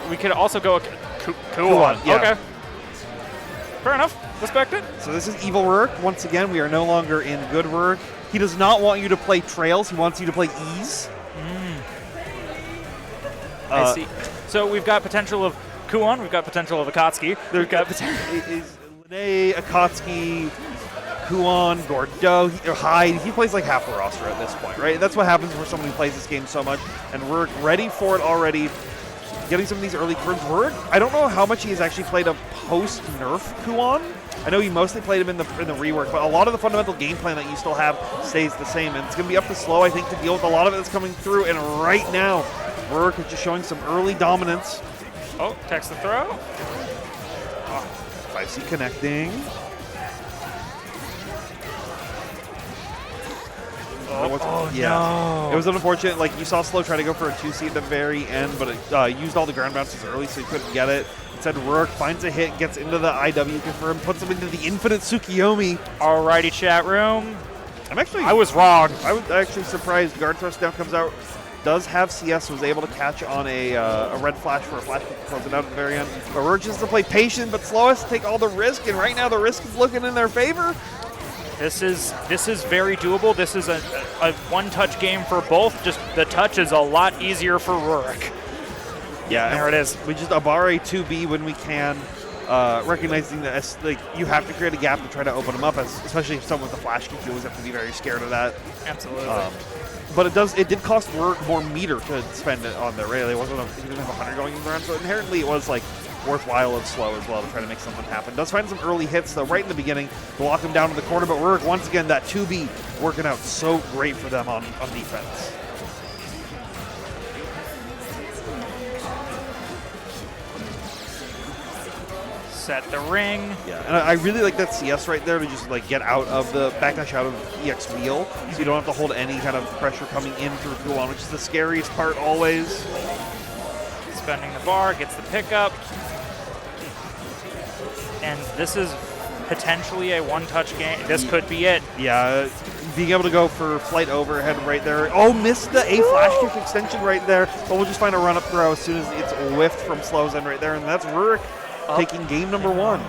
we could also go Kuon. Yeah. Okay. Fair enough. Respect it. So this is evil Ruric. Once again, we are no longer in good Ruric. He does not want you to play Trails. He wants you to play Ease. I see. So we've got potential of Kuon. We've got potential of Akatsuki. We've got Is Linne, Akatsuki, Kuon, Gordeau, Hyde. He plays like half the roster at this point, right? That's what happens for someone who plays this game so much. And Ruric ready for it already. Getting some of these early turns. Ruric, I don't know how much he has actually played a post-nerf Kuon. I know you mostly played him in the rework, but a lot of the fundamental game plan that you still have stays the same, and it's going to be up to Slow, I think, to deal with a lot of it that's coming through. And right now, Ruric is just showing some early dominance. Oh, text the throw. 5C connecting. No. It was unfortunate. Like, you saw Slow try to go for a 2C at the very end, but it used all the ground bounces early, so he couldn't get it. Instead, Ruric finds a hit, gets into the IW confirm, puts him into the infinite Tsukiyomi. Alrighty, chat room. I was wrong. I was actually surprised. Guard thrust now comes out. Does have CS, was able to catch on a red flash for a flash kick to close it out at the very end. But Ruric just to play patient, but Slow has to take all the risk, and right now the risk is looking in their favor. This is very doable. This is a one-touch game for both. Just the touch is a lot easier for Ruric. Yeah, there it is. We just Abare 2B when we can, recognizing that like you have to create a gap to try to open them up, especially if someone with a flash kick. You always have to be very scared of that. Absolutely. But it did cost Ruric more meter to spend it on there. Really, he didn't have 100 going in the round, so inherently it was like worthwhile of Slow as well to try to make something happen. Does find some early hits though right in the beginning, block him down to the corner, but Ruric once again that 2B working out so great for them on defense. Set the ring. Yeah, and I really like that CS right there to just like get out of the backdash out of EX wheel, so you don't have to hold any kind of pressure coming in through Kuon, which is the scariest part always. Spending the bar, gets the pickup. And this is potentially a one-touch game. This could be it. Yeah, being able to go for flight overhead right there. Oh, missed the A flash kick extension right there, but we'll just find a run-up throw as soon as it's whiffed from Slow's end right there, and that's Ruric taking game number 1.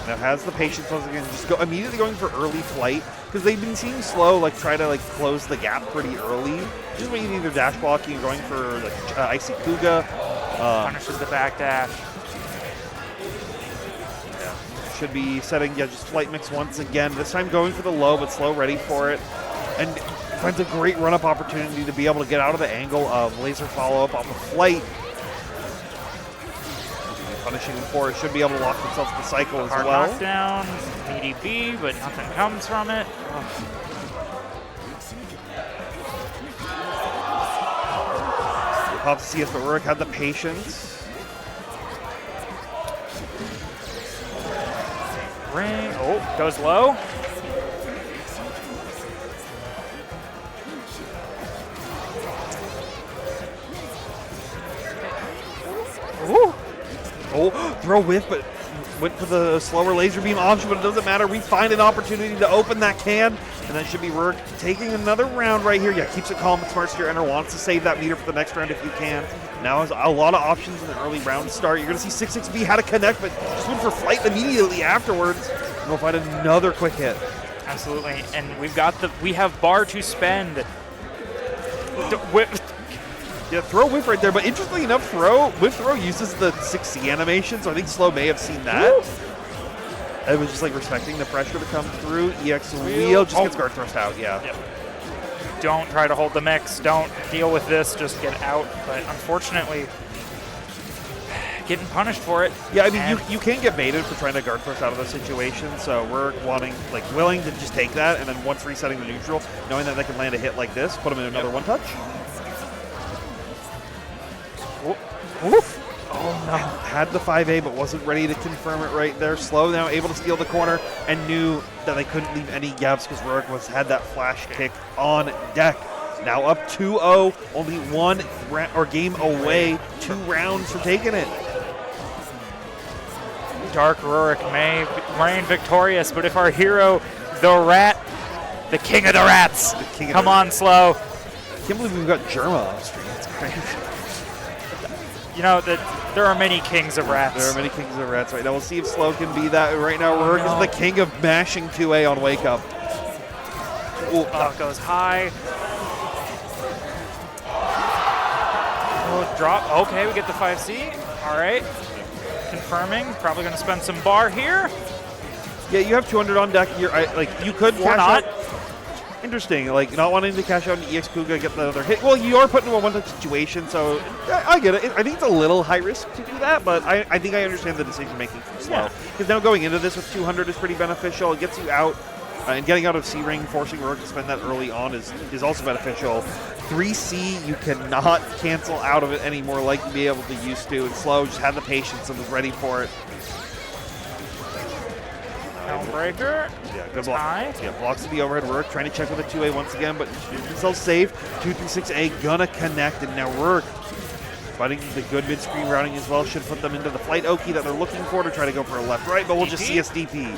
Now has the patience once again, just immediately going for early flight, because they've been seeing Slow like try to like close the gap pretty early. Just waiting either dash blocking or going for like Icy Kuga. Punishes the backdash. Should be setting, just flight mix once again. This time going for the low, but Slow ready for it. And finds a great run-up opportunity to be able to get out of the angle of laser follow-up off of flight. Punishing him for it. Should be able to lock themselves to the cycle as Hard well. knockdown, meaty B, but nothing comes from it. Pops CS, but Ruric had the patience. Ring. Oh, goes low. Ooh. Oh, throw whiff, but went for the slower laser beam option, but it doesn't matter. We find an opportunity to open that can, and that should be Ruric taking another round right here. Yeah, keeps it calm, but Smart Steer Enter wants to save that meter for the next round if you can. Now has a lot of options in the early round start. You're going to see 66B had to connect, but just went for flight immediately afterwards. And we'll find another quick hit. Absolutely, and we have bar to spend. Yeah, throw whiff right there, but interestingly enough, whiff throw uses the 6C animation, so I think Slow may have seen that. Woo! It was just like respecting the pressure to come through. EX wheel just gets guard thrust out, yeah. Yep. Don't try to hold the mix, don't deal with this, just get out. But unfortunately, getting punished for it. Yeah, I mean, you can get baited for trying to guard thrust out of the situation, so we're willing to just take that, and then once resetting the neutral, knowing that they can land a hit like this, put them in another one touch. Oof. Oh no. Had the 5A but wasn't ready to confirm it right there. Slow now able to steal the corner and knew that they couldn't leave any gaps because Ruric had that flash kick on deck. Now up 2-0, only one game away, 2 rounds from taking it. Dark Ruric may reign victorious, but if our hero, the rat, the king of the rats, come on, Slow. I can't believe we've got Germa on stream. It's crazy. You know, there are many kings of rats. There are many kings of rats right now. We'll see if Slow can be that. Right now, Ruric is the king of mashing 2A on Wake Up. Oh, it goes high. Oh, drop. Okay, we get the 5C. All right. Confirming. Probably going to spend some bar here. Yeah, you have 200 on deck. You could Or cash not. out. Interesting, like not wanting to cash out an EX Kuga, get the other hit. Well, you are put into a one-touch situation, so I get it. I think it's a little high risk to do that, but I think I understand the decision making from Slow. Because now going into this with 200 is pretty beneficial. It gets you out, and getting out of C-Ring, forcing Ruric to spend that early on is also beneficial. 3C, you cannot cancel out of it anymore like you'd be able to used to, and Slow just had the patience and was ready for it. Breaker. Yeah, good block. Yeah, blocks to the overhead. Ruric trying to check with a 2A once again, but keeps himself safe. 2-3-6A gonna connect, and now Ruric fighting the good mid-screen routing as well. Should put them into the flight Oki that they're looking for to try to go for a left-right, but we'll just see a DP.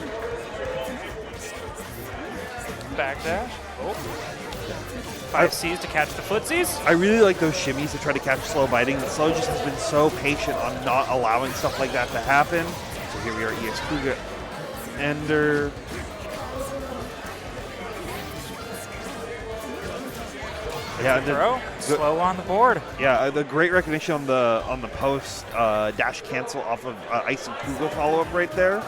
Backdash. Oh. 5Cs to catch the footsies. I really like those shimmies to try to catch Slow biting. Slow just has been so patient on not allowing stuff like that to happen. So here we are, EX Kuga. Ender. Yeah, Throw. Slow on the board. Yeah, the great recognition on the post dash cancel off of Ice and Kuga follow up right there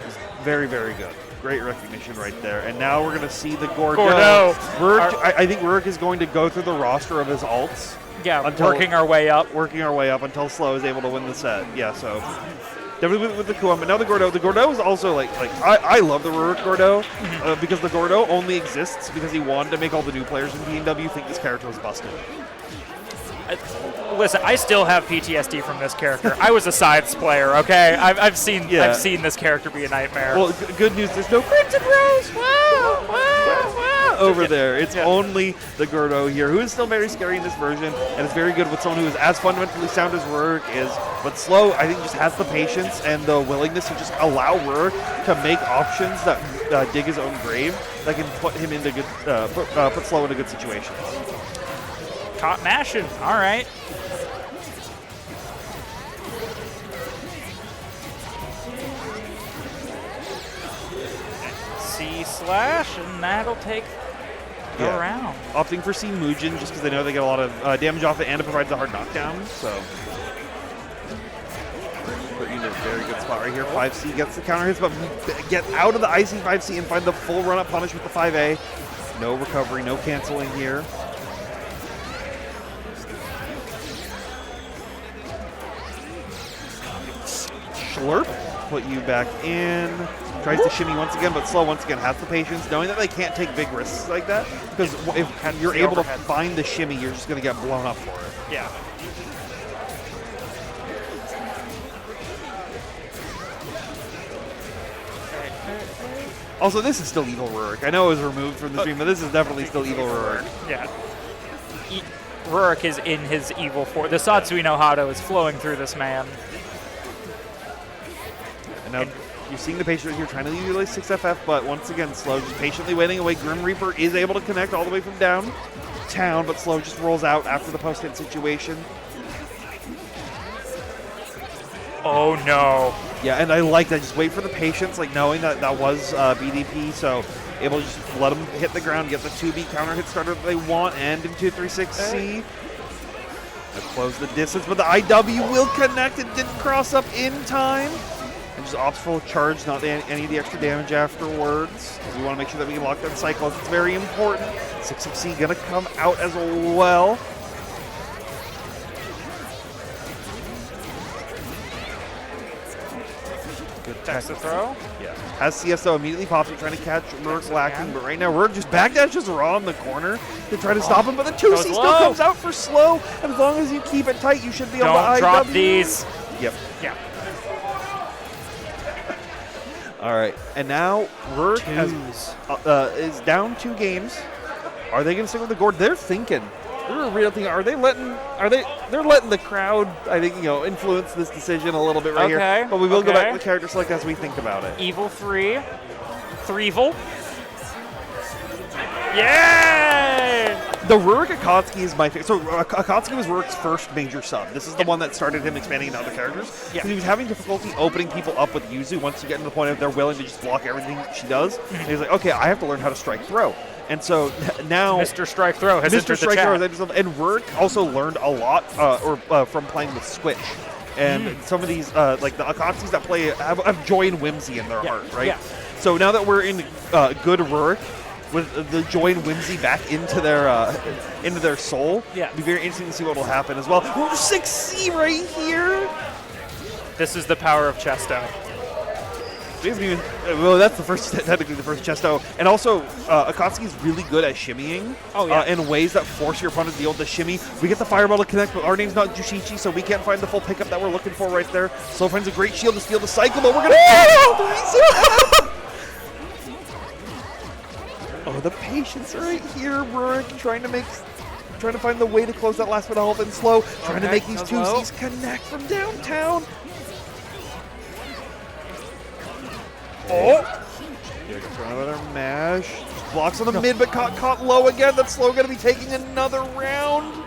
is very, very good. Great recognition right there. And now we're going to see the Gordo. I think Ruric is going to go through the roster of his alts. Yeah, working our way up. Working our way up until Slow is able to win the set. Yeah, so definitely with the Kuon, but now the Gordo. The Gordo is also like I love the Ruric Gordo because the Gordo only exists because he wanted to make all the new players in PNW think this character was busted. Listen, I still have PTSD from this character. I was a sides player, okay? I've seen this character be a nightmare. Well, good news, there's no Crimson Rose! Wow! Wow! Wow! Over there. It's only the Gordo here, who is still very scary in this version, and it's very good with someone who is as fundamentally sound as Ruric is, but Slow, I think, just has the patience and the willingness to just allow Ruric to make options that dig his own grave, that can put him into good, put Slow into good situations. Caught mashing. All right. C slash, and that'll take the round. Opting for C Mugen just because they know they get a lot of damage off it and it provides a hard knockdown. So, put you in a very good spot right here. 5C gets the counter hits, but get out of the icy 5C and find the full run up punish with the 5A. No recovery, no canceling here. Slurp, put you back in. Tries to shimmy once again, but Slow once again has the patience, knowing that they can't take big risks like that. Because if you're able to find the shimmy, you're just going to get blown up for it. Yeah. Also, this is still evil Ruric. I know it was removed from the stream, but this is definitely still evil Ruric. Yeah. Ruric is in his evil form. The Satsui no Hado is flowing through this man. And now you're seeing the patient here trying to utilize 6FF, but once again, Slow just patiently waiting away. Grim Reaper is able to connect all the way from downtown, but Slow just rolls out after the post-hit situation. Oh, no. Yeah, and I like that. Just wait for the patience, like knowing that that was BDP, so able to just let them hit the ground, get the 2B counter hit starter that they want, and into 3-6C. Close the distance, but the IW will connect. It didn't cross up in time. And just opts for charge, not any of the extra damage afterwards. We want to make sure that we can lock that cycle. It's very important. 6C going to come out as well. Good Text the throw. Yeah. Has CSO immediately pops it, trying to catch Ruric lacking, but right now Ruric just backdashes raw in the corner to try to stop him, but the 2C still comes out for Slow. And as long as you keep it tight, you should be able to IW. Don't drop these. Yep. Yeah. All right, and now Ruric is down 2 games. Are they going to stick with the Gord? They're thinking. a real thing. They're letting the crowd, I think, influence this decision a little bit right here. But we will go back to the character select as we think about it. Evil 3. Threevil. Yay! The Ruric Akatsuki is my favorite. So Akatsuki was Rurik's first major sub. This is the one that started him expanding into other characters. Yeah. He was having difficulty opening people up with Yuzu once you get to the point of they're willing to just block everything she does. And he's like, okay, I have to learn how to strike throw. And so now Mr. Strike Throw has entered the chat. And Ruric also learned a lot from playing with Switch. And some of these, like the Akatsukis that play, have joy and whimsy in their heart, right? Yeah. So now that we're in good Ruric, with the joy and whimsy back into their soul, it'll be very interesting to see what will happen as well. Ooh, 6C right here! This is the power of Chesto. Well, that's technically the first Chesto. And also, Akatsuki is really good at shimmying in ways that force your opponent to deal with the shimmy. We get the Fireball to connect, but our name's not Jushichi, so we can't find the full pickup that we're looking for right there. Slow finds a great shield to steal the cycle, but we're going to... Oh, the patience right here, Ruric, trying to find the way to close that last bit of health and Slow, trying to make these two C's connect from downtown. Oh! Here comes another mash. Blocks on the mid, but caught low again. That's Slow going to be taking another round.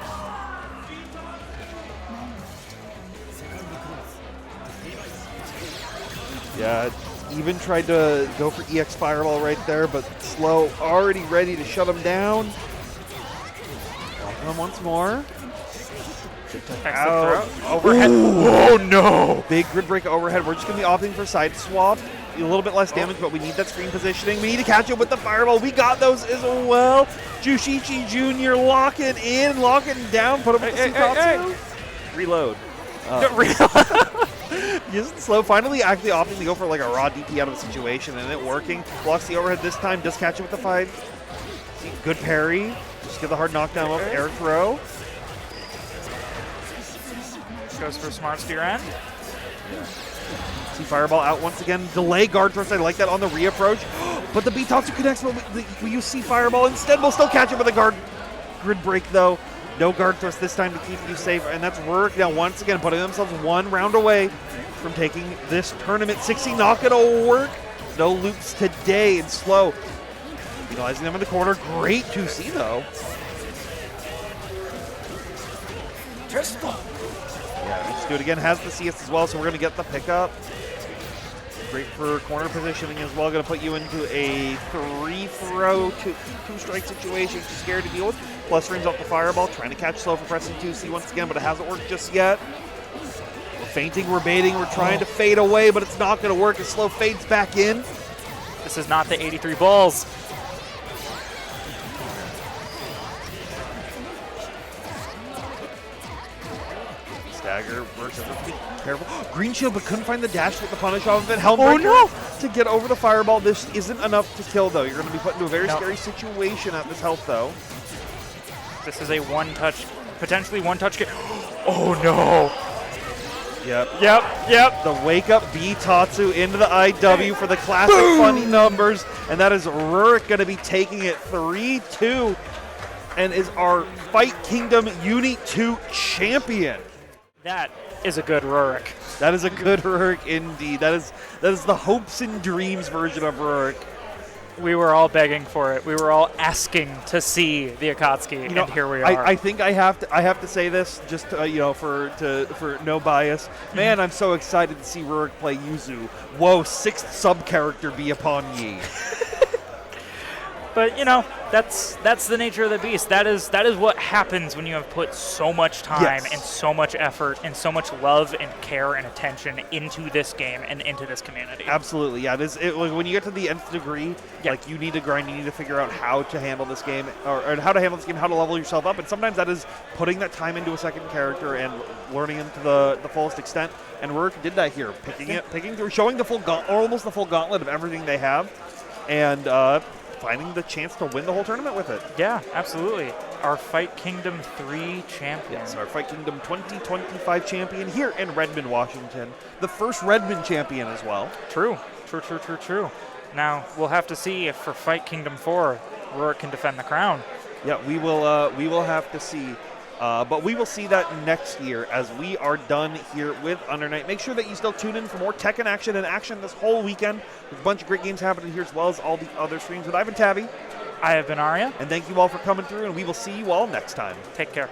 Yeah, even tried to go for EX Fireball right there, but Slow already ready to shut him down. Blocking him once more. Out. Overhead. Ooh. Oh no! Big grid break overhead. We're just going to be opting for side swap. A little bit less damage, but we need that screen positioning. We need to catch up with the Fireball. We got those as well. Jushichi Jr. locking in, locking down. Put him with the Reload. Using Slow, finally actually opting to go for like a raw DP out of the situation, and it working. Blocks the overhead this time, does catch it with the fight. Good parry. Just get the hard knockdown up, air throw. Goes for smart steer end. Yeah. See Fireball out once again. Delay guard thrust. I like that on the reapproach. But the Bitatsu connects. We use C Fireball instead. We'll still catch it with a guard grid break though. No guard thrust this time to keep you safe. And that's Ruric now once again putting themselves one round away from taking this tournament. 60 not gonna work. No loops today and Slow. Utilizing them in the corner. Great 2C though. Yeah, we just do it again. Has the CS as well, so we're going to get the pickup. Great for corner positioning as well. Going to put you into a 3-throw, two-strike situation. Too scared to deal with. Plus rings off the Fireball. Trying to catch Slow for pressing 2C once again, but it hasn't worked just yet. We're feinting, we're baiting, we're trying to fade away, but it's not going to work as Slow fades back in. This is not the 83 balls. Dagger works. Be careful. Green shield, but couldn't find the dash with the punish off of it. Helmbreaker to get over the Fireball. This isn't enough to kill, though. You're going to be put into a very scary situation at this health, though. This is a one-touch, potentially one-touch game. Oh, no. Yep. The wake-up B-Tatsu into the IW for the classic funny numbers. And that is Ruric going to be taking it 3-2 and is our Fight Kingdom UNI 2 champion. That is a good Ruric. That is a good Ruric indeed. That is the hopes and dreams version of Ruric. We were all begging for it. We were all asking to see the Akatsuki, and here we are. I think I have to say this just for no bias. Man, I'm so excited to see Ruric play Yuzu. Whoa, 6th sub character be upon ye. But that's the nature of the beast. That is what happens when you have put so much time and so much effort and so much love and care and attention into this game and into this community. Absolutely, yeah. When you get to the nth degree, like you need to grind, you need to figure out how to handle this game or how to handle this game, how to level yourself up, and sometimes that is putting that time into a second character and learning him to the fullest extent. And Ruric did that here, picking through, showing the full almost the full gauntlet of everything they have, and finding the chance to win the whole tournament with it. Yeah, absolutely. Our Fight Kingdom 3 champion. Yes, our Fight Kingdom 2025 champion here in Redmond, Washington. The first Redmond champion as well. True. Now, we'll have to see if for Fight Kingdom 4, Ruric can defend the crown. Yeah, we will have to see. But we will see that next year as we are done here with Under Night. Make sure that you still tune in for more Tekken action and action this whole weekend. There's a bunch of great games happening here as well as all the other streams with Ivan Tabby. I have been Arya. And thank you all for coming through, and we will see you all next time. Take care.